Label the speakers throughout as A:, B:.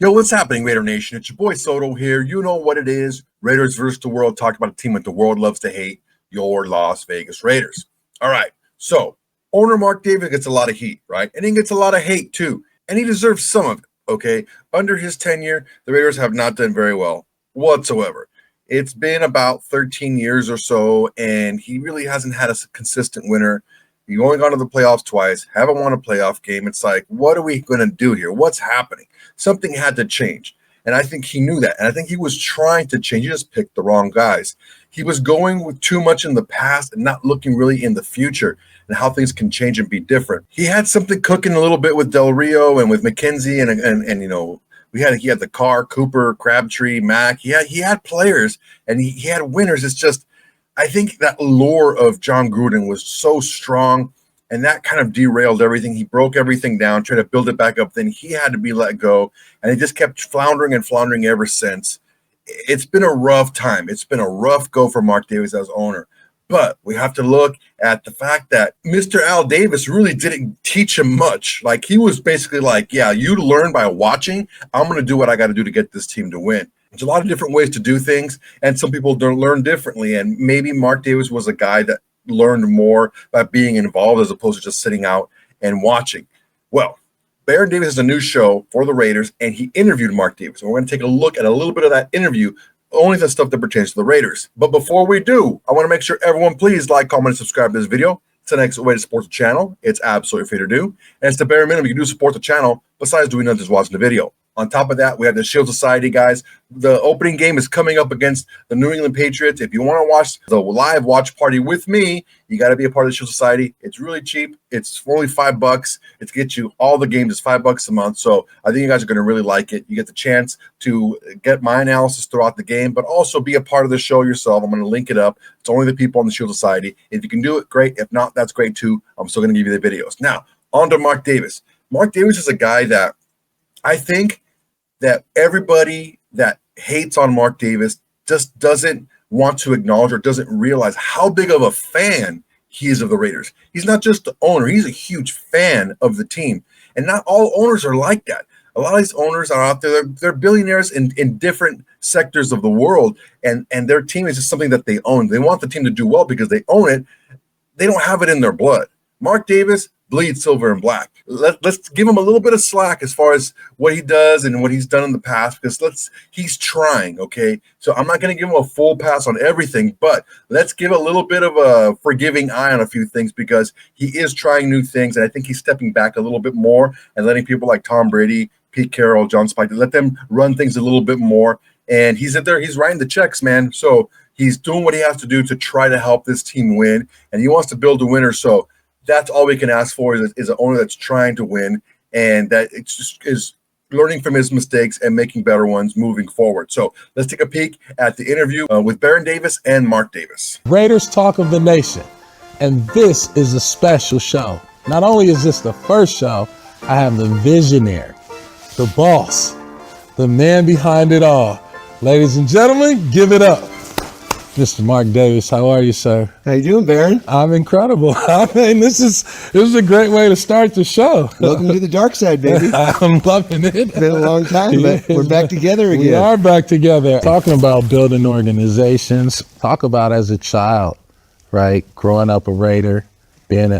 A: Yo, what's happening, Raider Nation? It's your boy Soto here. You know what it is. Raiders versus the world. Talk about a team that the world loves to hate, your Las Vegas Raiders. All right, so owner Mark Davis gets a lot of heat, right? And he gets a lot of hate too, and he deserves some of it, okay? Under his tenure, the Raiders have not done very well whatsoever. It's been about 13 years or so, and he really hasn't had a consistent winner. You've only gone to the playoffs twice, haven't won a playoff game. It's like, what are we going to do here? What's happening? Something had to change. And I think he knew that. And I think he was trying to change. He just picked the wrong guys. He was going with too much in the past and not looking really in the future and how things can change and be different. He had something cooking a little bit with Del Rio and with McKenzie and you know, he had the Carr, Cooper, Crabtree, Mack. He had players and he had winners. It's just, I think that lure of John Gruden was so strong, and that kind of derailed everything. He broke everything down, tried to build it back up. Then he had to be let go, and he just kept floundering and floundering ever since. It's been a rough time. It's been a rough go for Mark Davis as owner. But we have to look at the fact that Mr. Al Davis really didn't teach him much. Like, he was basically like, yeah, you learn by watching. I'm going to do what I got to do to get this team to win. There's a lot of different ways to do things, and some people don't learn differently. And maybe Mark Davis was a guy that learned more by being involved as opposed to just sitting out and watching. Well, Baron Davis has a new show for the Raiders, and he interviewed Mark Davis. And we're going to take a look at a little bit of that interview, only the stuff that pertains to the Raiders. But before we do, I want to make sure everyone please like, comment, and subscribe to this video. It's the next way to support the channel. It's absolutely free to do. And it's the bare minimum you can do to support the channel besides doing nothing, just watching the video. On top of that, we have the Shield Society, guys. The opening game is coming up against the New England Patriots. If you want to watch the live watch party with me, you got to be a part of the Shield Society. It's really cheap. It's only $5. It gets you all the games. It's $5 a month. So I think you guys are going to really like it. You get the chance to get my analysis throughout the game, but also be a part of the show yourself. I'm going to link it up. It's only the people on the Shield Society. If you can do it, great. If not, that's great too. I'm still going to give you the videos. Now, on to Mark Davis. Mark Davis is a guy that I think that everybody that hates on Mark Davis just doesn't want to acknowledge or doesn't realize how big of a fan he is of the Raiders. He's not just the owner. He's a huge fan of the team. And not all owners are like that. A lot of these owners are out there. They're billionaires in different sectors of the world, and their team is just something that they own. They want the team to do well because they own it. They don't have it in their blood. Mark Davis bleeds silver and black. Let's give him a little bit of slack as far as what he does and what he's done in the past, because he's trying, okay? So I'm not going to give him a full pass on everything, but let's give a little bit of a forgiving eye on a few things because he is trying new things, and I think he's stepping back a little bit more and letting people like Tom Brady, Pete Carroll, John Spike, let them run things a little bit more. And he's in there, he's writing the checks, man. So he's doing what he has to do to try to help this team win, and he wants to build a winner. So that's all we can ask for is an owner that's trying to win, and that it's just is learning from his mistakes and making better ones moving forward. So let's take a peek at the interview with Baron Davis and Mark Davis.
B: Raiders Talk of the Nation, and this is a special show. Not only is this the first show, I have the visionary, the boss, the man behind it all. Ladies and gentlemen, give it up. Mr. Mark Davis, how are you, sir?
C: How you doing, Baron?
B: I'm incredible. I mean, this is a great way to start the show.
C: Welcome to the dark side, baby.
B: I'm loving it.
C: It's been a long time, but we're back together again.
B: We are back together. Talking about building organizations, talk about as a child, right? Growing up a Raider, being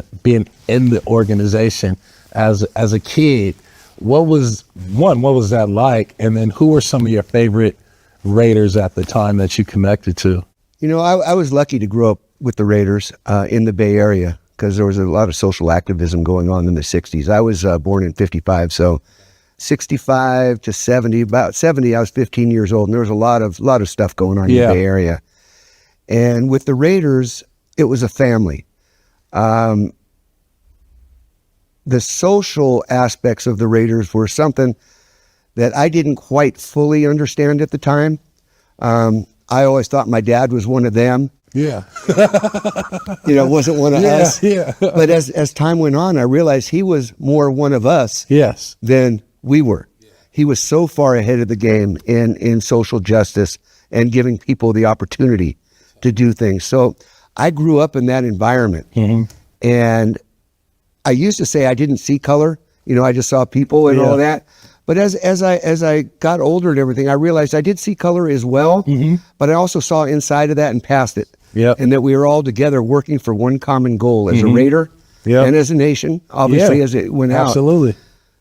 B: in the organization as a kid. What was that like? And then who were some of your favorite Raiders at the time that you connected to?
C: You know, I was lucky to grow up with the Raiders in the Bay Area because there was a lot of social activism going on in the 60s. I was born in 55, so 65 to 70, about 70, I was 15 years old, and there was a lot of stuff going on in the Bay Area. And with the Raiders, it was a family. The social aspects of the Raiders were something that I didn't quite fully understand at the time. I always thought my dad was one of them.
B: Yeah.
C: Wasn't one of us.
B: Yeah.
C: But as time went on, I realized he was more one of us than we were. He was so far ahead of the game in social justice and giving people the opportunity to do things. So I grew up in that environment. Mm-hmm. And I used to say I didn't see color. I just saw people and all that. But as I got older and everything, I realized I did see color as well, but I also saw inside of that and past it.
B: Yep.
C: And that we were all together working for one common goal as a Raider and as a nation, obviously, as it went out.
B: Absolutely.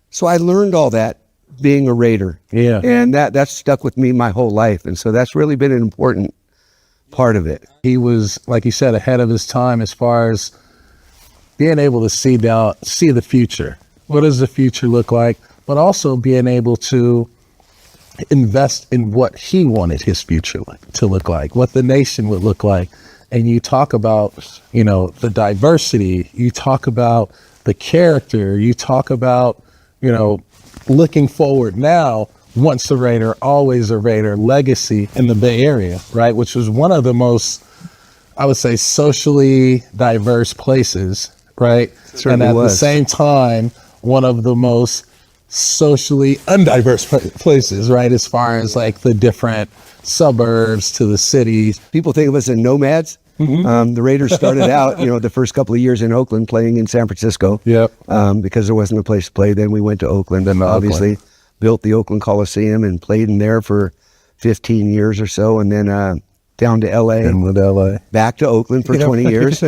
C: So I learned all that being a Raider.
B: Yeah.
C: And that's stuck with me my whole life. And so that's really been an important part of it.
B: He was, like you said, ahead of his time as far as being able to see the future. What does the future look like? But also being able to invest in what he wanted his future to look like, what the nation would look like. And you talk about, the diversity, you talk about the character, you talk about, looking forward now, once a Raider, always a Raider legacy in the Bay Area, right? Which was one of the most, I would say, socially diverse places, right? And at the same time, one of the most socially undiverse places, right? As far as like the different suburbs to the cities.
C: People think of us as nomads. The Raiders started out, the first couple of years in Oakland playing in San Francisco.
B: Yep.
C: Because there wasn't a place to play. Then we went to Oakland and obviously built the Oakland Coliseum and played in there for 15 years or so. And then down to LA.
B: And with LA.
C: Back to Oakland for 20 years.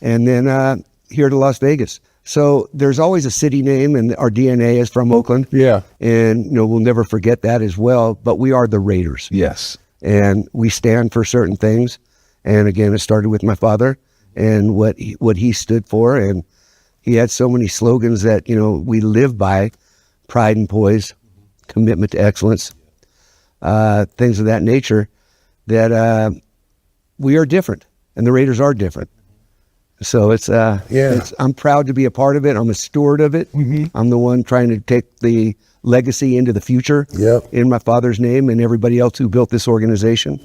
C: And then here to Las Vegas. So there's always a city name, and our DNA is from Oakland.
B: Yeah.
C: And, we'll never forget that as well. But we are the Raiders.
B: Yes.
C: And we stand for certain things. And again, it started with my father and what he stood for. And he had so many slogans that, we live by: pride and poise, commitment to excellence, things of that nature, that we are different, and the Raiders are different. So I'm proud to be a part of it. I'm a steward of it. I'm the one trying to take the legacy into the future in my father's name and everybody else who built this organization.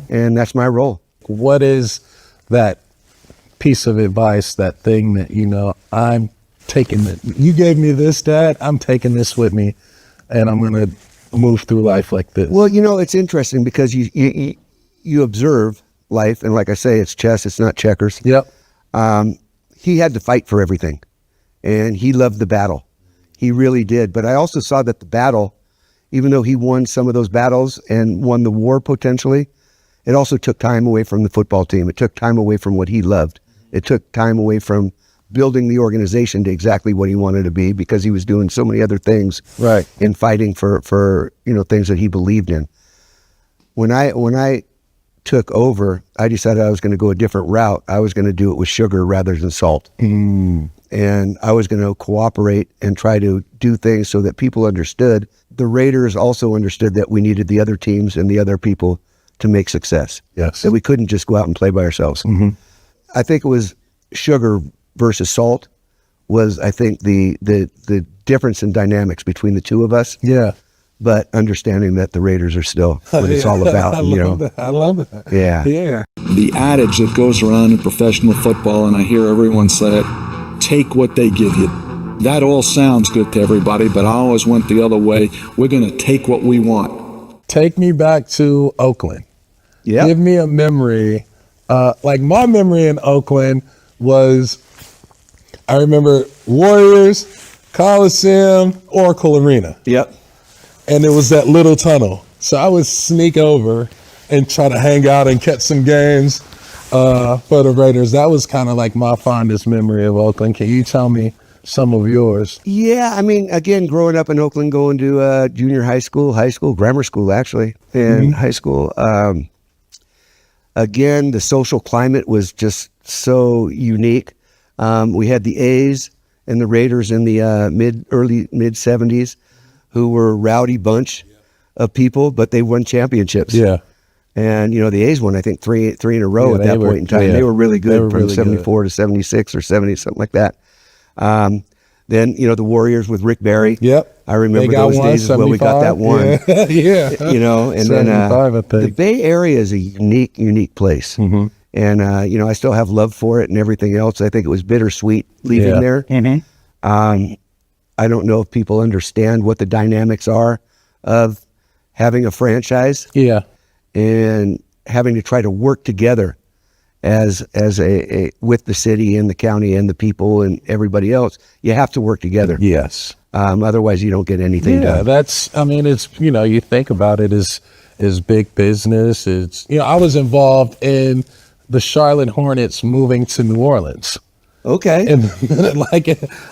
C: And that's my role.
B: What is that piece of advice, that thing that, I'm taking it? You gave me this, Dad. I'm taking this with me, and I'm going to move through life like this.
C: Well, it's interesting because you observe life, and like I say, it's chess, it's not checkers.
B: Yep.
C: He had to fight for everything, and he loved the battle. He really did. But I also saw that the battle, even though he won some of those battles and won the war potentially, it also took time away from the football team. It took time away from what he loved. It took time away from building the organization to exactly what he wanted to be, because he was doing so many other things,
B: right,
C: in fighting for things that he believed in. When I took over, I decided I was going to go a different route. I was going to do it with sugar rather than salt. And I was going to cooperate and try to do things so that people understood. The Raiders also understood that we needed the other teams and the other people to make success.
B: Yes.
C: That we couldn't just go out and play by ourselves. I think it was sugar versus salt was, I think, the difference in dynamics between the two of us.
B: Yeah.
C: But understanding that the Raiders are still what it's all about.
B: I love that.
C: Yeah.
B: Yeah.
D: The adage that goes around in professional football, and I hear everyone say it, take what they give you. That all sounds good to everybody, but I always went the other way. We're going to take what we want.
B: Take me back to Oakland.
C: Yeah.
B: Give me a memory. Like my memory in Oakland was, I remember Warriors, Coliseum, Oracle Arena.
C: Yep.
B: And it was that little tunnel. So I would sneak over and try to hang out and catch some games for the Raiders. That was kind of like my fondest memory of Oakland. Can you tell me some of yours?
C: Yeah, I mean, again, growing up in Oakland, going to junior high school, grammar school, actually, and high school. Again, the social climate was just so unique. We had the A's and the Raiders in the early mid 70s, who were a rowdy bunch of people, but they won championships.
B: Yeah.
C: And, the A's won, I think, three in a row at that point in time.
B: Yeah.
C: They were really good from
B: really
C: 74 to 76 or 70, something like that. Then, the Warriors with Rick Barry.
B: Yep.
C: I remember those days as well. We got that one.
B: Yeah.
C: And then the Bay Area is a unique place. And, I still have love for it and everything else. I think it was bittersweet leaving there. I don't know if people understand what the dynamics are of having a franchise.
B: Yeah.
C: And having to try to work together as a with the city and the county and the people and everybody else. You have to work together.
B: Yes.
C: Otherwise, you don't get anything
B: Yeah,
C: done.
B: it's, you think about it as big business. It's, I was involved in the Charlotte Hornets moving to New Orleans.
C: Okay.
B: And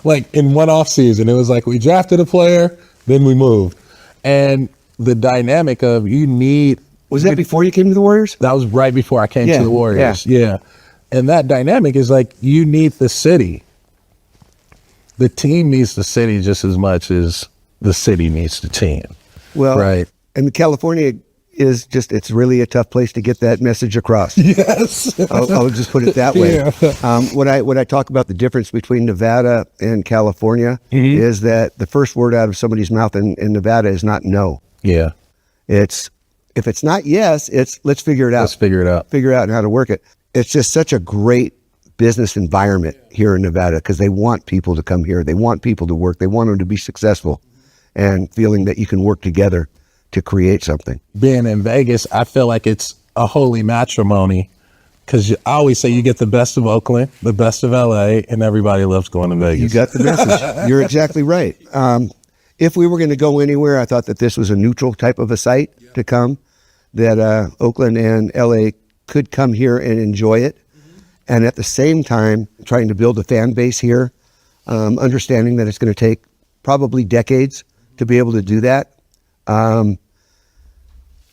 B: like in one off season, it was like we drafted a player, then we moved. And the dynamic of
C: Was that before you came to the Warriors?
B: that was right before I came
C: Yeah,
B: to the Warriors. Yeah. And that dynamic is like, you need the city. The team needs the city just as much as the city needs the team.
C: Well,
B: Right.
C: And California is it's really a tough place to get that message across.
B: Yes.
C: I'll just put it that way.
B: Yeah.
C: When I talk about the difference between Nevada and California is that the first word out of somebody's mouth in Nevada is not no.
B: Yeah.
C: If it's not yes, it's let's figure it out.
B: Let's figure it out.
C: Figure out how to work it. It's just such a great business environment here in Nevada because they want people to come here. They want people to work. They want them to be successful and feeling that you can work together to create something.
B: Being in Vegas, I feel like it's a holy matrimony because I always say you get the best of Oakland, the best of LA, and everybody loves going to Vegas.
C: You got the message. You're exactly right. If we were going to go anywhere, I thought that this was a neutral type of a site to come, that Oakland and LA could come here and enjoy it. And at the same time, trying to build a fan base here, understanding that it's going to take probably decades to be able to do that.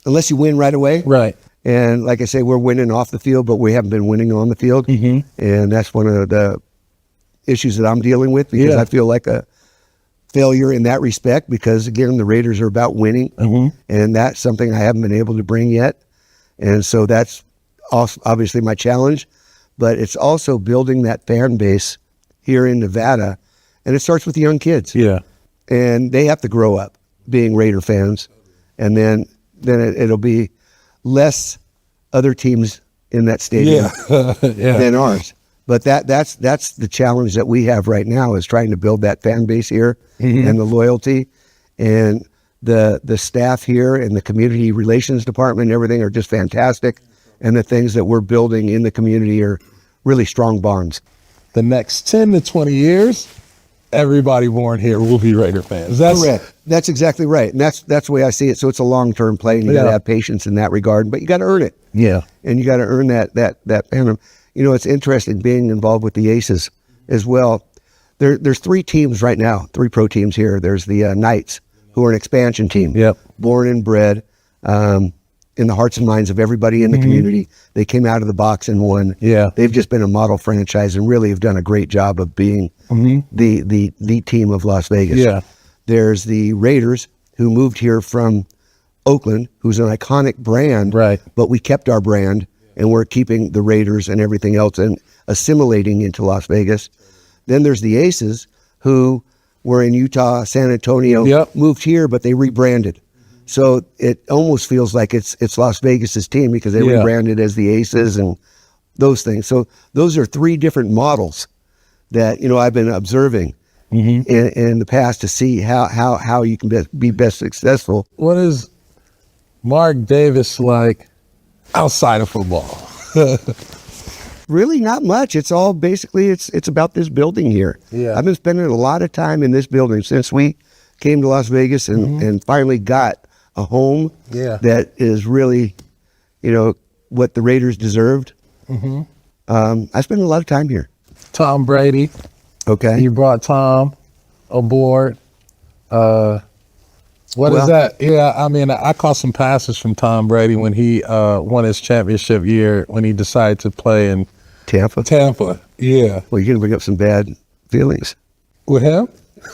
C: Unless you win right away.
B: Right.
C: And like I say, we're winning off the field, but we haven't been winning on the field. And that's one of the issues that I'm dealing with because I feel like a failure in that respect because, again, the Raiders are about winning. And that's something I haven't been able to bring yet. And so that's obviously my challenge. But it's also building that fan base here in Nevada. And it starts with the young kids.
B: Yeah.
C: And they have to grow up being Raider fans. And then it'll be less other teams in that stadium than ours. But that's the challenge that we have right now is trying to build that fan base here and the loyalty. And the staff here and the community relations department and everything are just fantastic. And the things that we're building in the community are really strong bonds.
B: The next 10 to 20 years, everybody born here will be Raider fans. That's
C: correct. That's exactly right. And that's the way I see it. So it's a long-term play and you got to have patience in that regard, but you got to earn it.
B: Yeah.
C: And you got to earn that fandom. It's interesting being involved with the Aces as well. There's 3 teams right now, 3 pro teams here. There's the Knights, who are an expansion team.
B: Yep.
C: Born and bred in the hearts and minds of everybody in the community. They came out of the box and won.
B: Yeah.
C: They've just been a model franchise and really have done a great job of being the team of Las Vegas.
B: Yeah.
C: There's the Raiders, who moved here from Oakland, who's an iconic brand.
B: Right.
C: But we kept our brand and we're keeping the Raiders and everything else and assimilating into Las Vegas. Then there's the Aces, who were in Utah, San Antonio, moved here, but they rebranded. So it almost feels like it's Las Vegas's team because they rebranded as the Aces and those things. So those are 3 different models that I've been observing in the past to see how you can be best successful.
B: What is Mark Davis like outside of football?
C: Really not much. It's all basically it's about this building here.
B: Yeah.
C: I've been spending a lot of time in this building since we came to Las Vegas and finally got a home that is really, what the Raiders deserved. I spend a lot of time here.
B: Tom Brady.
C: Okay.
B: You brought Tom aboard. What is that? Yeah, I mean, I caught some passes from Tom Brady when he won his championship year when he decided to play in
C: Tampa.
B: Yeah.
C: Well, you're going to bring up some bad feelings.
B: With him?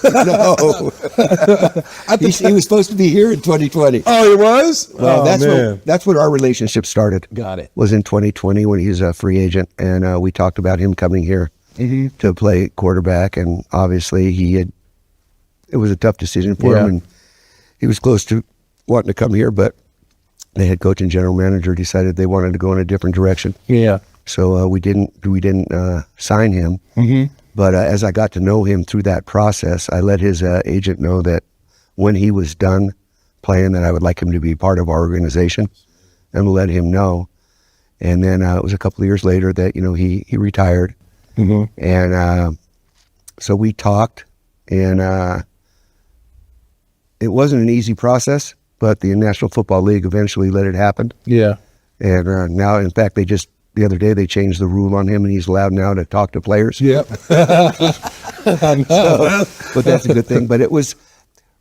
C: No. He was supposed to be here in 2020.
B: Oh, he was?
C: Well, that's what our relationship started.
B: Got it.
C: Was in 2020 when he was a free agent, and we talked about him coming here to play quarterback, and obviously it was a tough decision for him, and he was close to wanting to come here, but the head coach and general manager decided they wanted to go in a different direction.
B: Yeah.
C: So we didn't sign him. But as I got to know him through that process, I let his agent know that when he was done playing, that I would like him to be part of our organization, and let him know. And then it was a couple of years later that, he retired. And so we talked, and it wasn't an easy process, but the National Football League eventually let it happen.
B: Yeah.
C: And now, in fact, the other day they changed the rule on him, and he's allowed now to talk to players.
B: Yep. I know.
C: But that's a good thing. But it was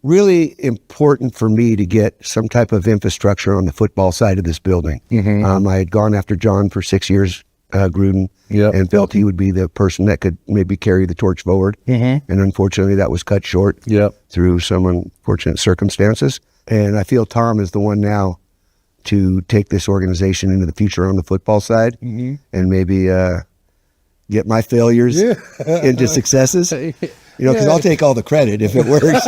C: really important for me to get some type of infrastructure on the football side of this building. I had gone after John for 6 years, Gruden, and felt he would be the person that could maybe carry the torch forward. And unfortunately, that was cut short through some unfortunate circumstances. And I feel Tom is the one now to take this organization into the future on the football side, and maybe get my failures into successes. Because I'll take all the credit if it works.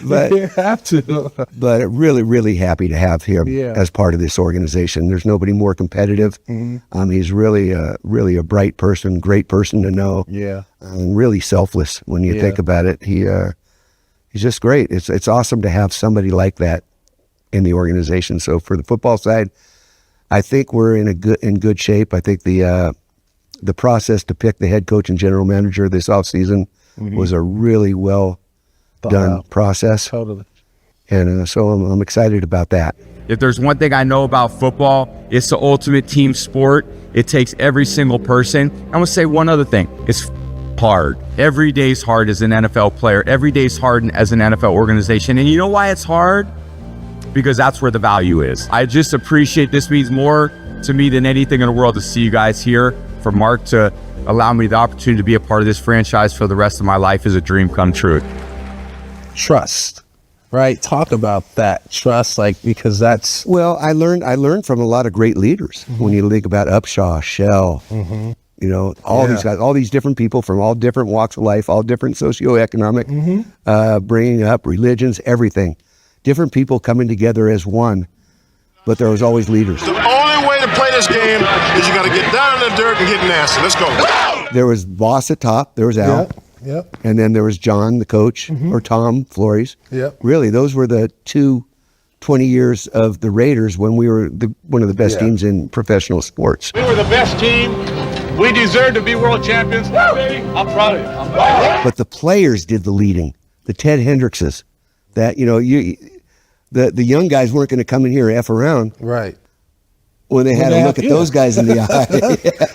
C: But
B: you have to.
C: But really, really happy to have him as part of this organization. There's nobody more competitive. He's really a bright person, great person to know. And really selfless when you think about it. He's just great. It's awesome to have somebody like that in the organization. So for the football side, I think we're in good shape. I think the process to pick the head coach and general manager this offseason was a really well done process.
B: Totally.
C: And so I'm excited about that.
E: If there's one thing I know about football, it's the ultimate team sport. It takes every single person. I'm going to say one other thing. It's hard. Every day's hard as an NFL player. Every day's hard as an NFL organization. And you know why it's hard? Because that's where the value is. I just appreciate, this means more to me than anything in the world to see you guys here. For Mark to allow me the opportunity to be a part of this franchise for the rest of my life is a dream come true.
B: Trust, right? Talk about that trust, because that's...
C: Well, I learned from a lot of great leaders. When you think about Upshaw, Shell, these guys, all these different people from all different walks of life, all different socioeconomic, bringing up religions, everything. Different people coming together as one, but there was always leaders.
F: The only way to play this game is you got to get down in the dirt and get nasty. Let's go.
C: There was Boss at top. There was Al. And then there was John, the coach, or Tom Flores. Really, those were the 20 years of the Raiders when we were one of the best teams in professional sports.
G: We were the best team. We deserve to be world champions. Baby, I'm proud of you.
C: But the players did the leading. The Ted Hendrickses. That, the young guys weren't going to come in here and F around.
B: Right.
C: When they had to look at those guys in the eye.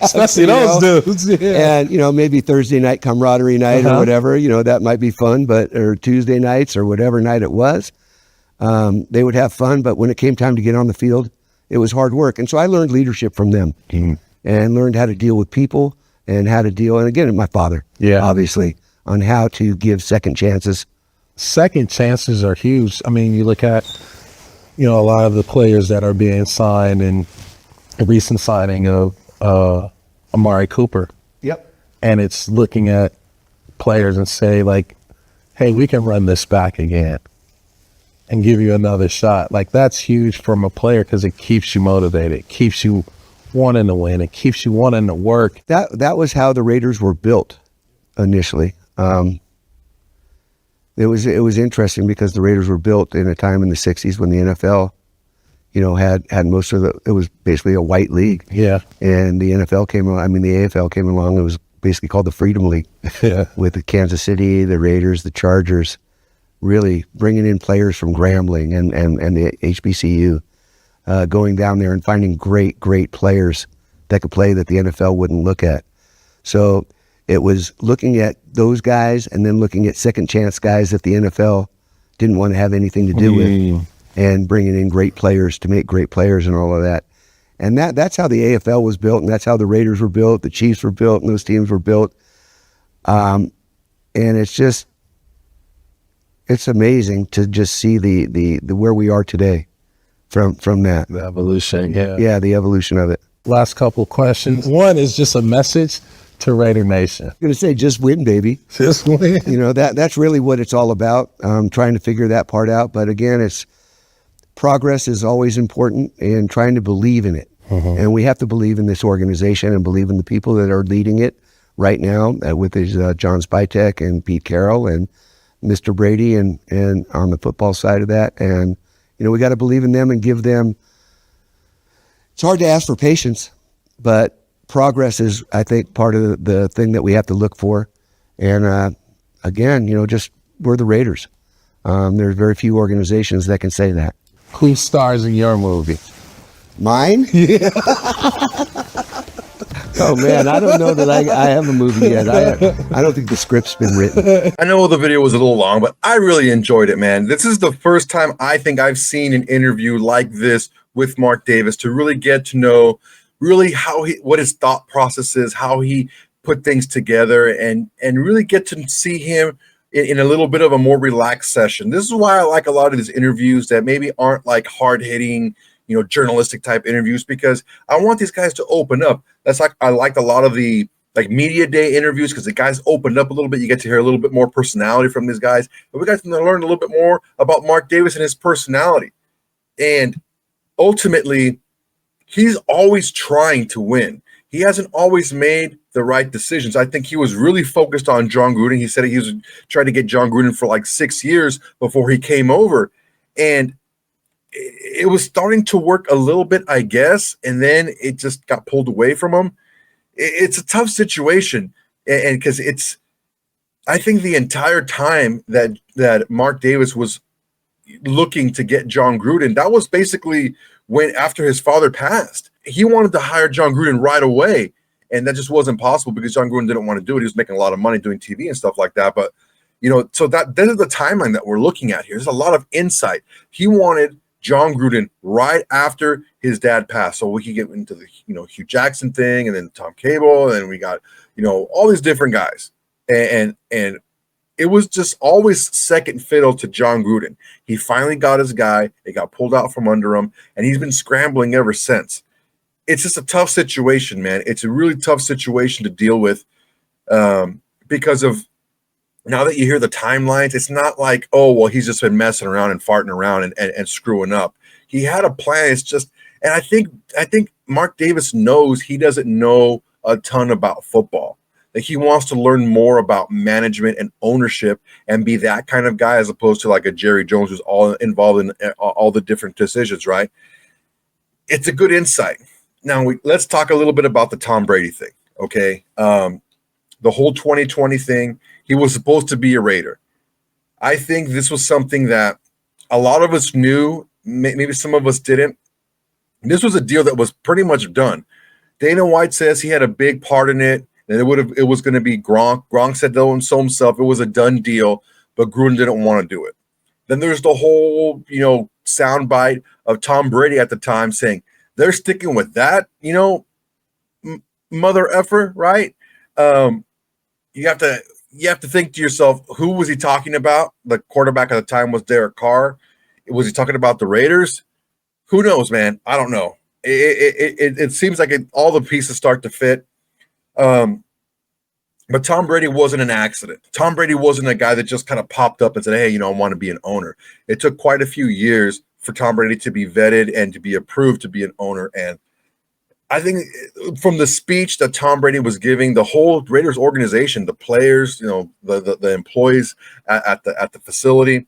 B: Especially those dudes.
C: And, maybe Thursday night camaraderie night or whatever, that might be fun, or Tuesday nights or whatever night it was. They would have fun, but when it came time to get on the field, it was hard work. And so I learned leadership from them and learned how to deal with people and how to deal, and again, my father, obviously, on how to give second chances.
B: Second chances are huge. I mean, you look at, a lot of the players that are being signed, and a recent signing of Amari Cooper. And it's looking at players and say, hey, we can run this back again and give you another shot. That's huge from a player because it keeps you motivated. It keeps you wanting to win. It keeps you wanting to work.
C: That was how the Raiders were built initially. It was interesting because the Raiders were built in a time in the 60s when the NFL, had most of it was basically a white league. And the NFL came along, the AFL came along, it was basically called the Freedom League. With the Kansas City, the Raiders, the Chargers, really bringing in players from Grambling and the HBCU, going down there and finding great players that could play that the NFL wouldn't look at. So it was looking at those guys and then looking at second chance guys that the NFL didn't want to have anything to do with, and bringing in great players to make great players and all of that. And that's how the AFL was built, and that's how the Raiders were built, the Chiefs were built, and those teams were built. And it's amazing to just see the where we are today from that.
B: The evolution,
C: Yeah, the evolution of it.
B: Last couple questions. One is just a message to Raider Nation.
C: I'm going to say, just win, baby.
B: Just win.
C: That's really what it's all about, trying to figure that part out. But again, progress is always important, and trying to believe in it. And we have to believe in this organization and believe in the people that are leading it right now, with John Spytek and Pete Carroll and Mr. Brady and on the football side of that. And, we got to believe in them and give them It's hard to ask for patience, but progress is, I think, part of the thing that we have to look for. And again, just we're the Raiders. There's very few organizations that can say that.
B: Who stars in your movie?
C: Mine? Yeah. Oh man, I don't know that I have a movie yet. I don't think the script's been written.
A: I know the video was a little long, but I really enjoyed it, man. This is the first time I think I've seen an interview like this with Mark Davis to really get to know really what his thought process is, how he put things together, and really get to see him in a little bit of a more relaxed session. This is why I like a lot of these interviews that maybe aren't like hard-hitting, journalistic type interviews, because I want these guys to open up. That's like I liked a lot of the media day interviews, because the guys opened up a little bit. You get to hear a little bit more personality from these guys, but we got to learn a little bit more about Mark Davis and his personality. And ultimately, he's always trying to win. He hasn't always made the right decisions. I think he was really focused on Jon Gruden. He said he was trying to get Jon Gruden for like 6 years before he came over, and it was starting to work a little bit, I guess, and then it just got pulled away from him. It's a tough situation, and because I think the entire time that Mark Davis was looking to get Jon Gruden, that was basically when after his father passed. He wanted to hire Jon Gruden right away, and that just wasn't possible because Jon Gruden didn't want to do it. He was making a lot of money doing TV and stuff like that. But so that is the timeline that we're looking at here. There's a lot of insight. He wanted Jon Gruden right after his dad passed, so we could get into the Hugh Jackson thing, and then Tom Cable, and we got all these different guys, and it was just always second fiddle to Jon Gruden. He finally got his guy. It got pulled out from under him, and he's been scrambling ever since. It's just a tough situation, man. It's a really tough situation to deal with because of now that you hear the timelines. It's not like, oh, well, he's just been messing around and farting around and screwing up. He had a plan. It's just, and I think Mark Davis knows he doesn't know a ton about football. Like he wants to learn more about management and ownership and be that kind of guy, as opposed to like a Jerry Jones who's all involved in all the different decisions, right? It's a good insight. Now let's talk a little bit about the Tom Brady thing, okay? The whole 2020 thing. He was supposed to be a Raider. I think this was something that a lot of us knew. Maybe some of us didn't. This was a deal that was pretty much done. Dana White says he had a big part in it, and it was going to be Gronk. Gronk said though so himself it was a done deal, but Gruden didn't want to do it. Then there's the whole soundbite of Tom Brady at the time saying they're sticking with that, mother effer, right? You have to think to yourself, who was he talking about? The quarterback at the time was Derek Carr. Was he talking about the Raiders? Who knows, man? I don't know. It seems like all the pieces start to fit. But Tom Brady wasn't an accident. Tom Brady wasn't a guy that just kind of popped up and said, hey, I want to be an owner. It took quite a few years for Tom Brady to be vetted and to be approved to be an owner. And I think from the speech that Tom Brady was giving, the whole Raiders organization, the players, the employees at the facility,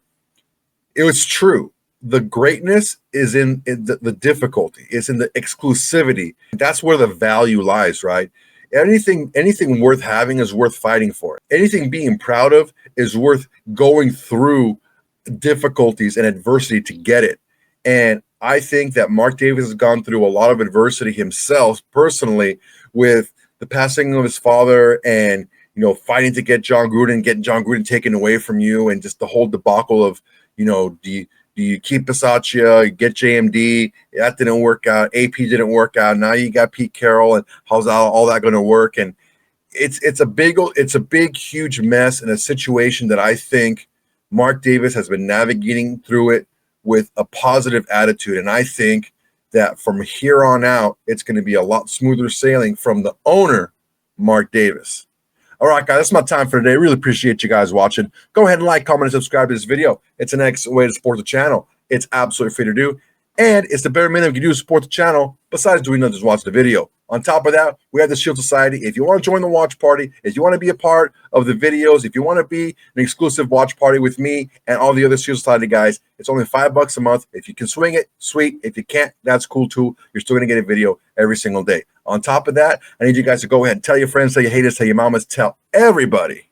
A: it was true. The greatness is in the difficulty. It's in the exclusivity. That's where the value lies, right? Anything worth having is worth fighting for. Anything being proud of is worth going through difficulties and adversity to get it. And I think that Mark Davis has gone through a lot of adversity himself personally with the passing of his father and, fighting to get Jon Gruden, getting Jon Gruden taken away from you, and just the whole debacle of, do you keep Bisaccia, get JMD? That didn't work out. AP didn't work out. Now you got Pete Carroll, and how's all that going to work? And it's a big, huge mess in a situation that I think Mark Davis has been navigating through it with a positive attitude. And I think that from here on out, it's going to be a lot smoother sailing from the owner, Mark Davis. All right, guys, that's my time for today. Really appreciate you guys watching. Go ahead and like, comment, and subscribe to this video. It's an excellent way to support the channel. It's absolutely free to do. And it's the bare minimum you can do to support the channel besides doing nothing, just watch the video. On top of that, we have the Shield Society. If you want to join the watch party, if you want to be a part of the videos, if you want to be an exclusive watch party with me and all the other Shield Society guys, it's only $5 a month. If you can swing it, sweet. If you can't, that's cool too. You're still going to get a video every single day. On top of that, I need you guys to go ahead and tell your friends, tell your haters, tell your mamas, tell everybody.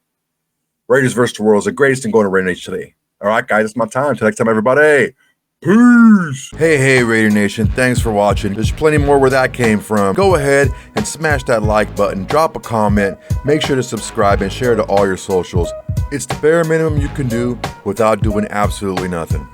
A: Raiders versus the world is the greatest thing going to Raider Nation today. All right, guys, it's my time. Till next time, everybody. Peace. Hey, Raider Nation. Thanks for watching. There's plenty more where that came from. Go ahead and smash that like button. Drop a comment. Make sure to subscribe and share to all your socials. It's the bare minimum you can do without doing absolutely nothing.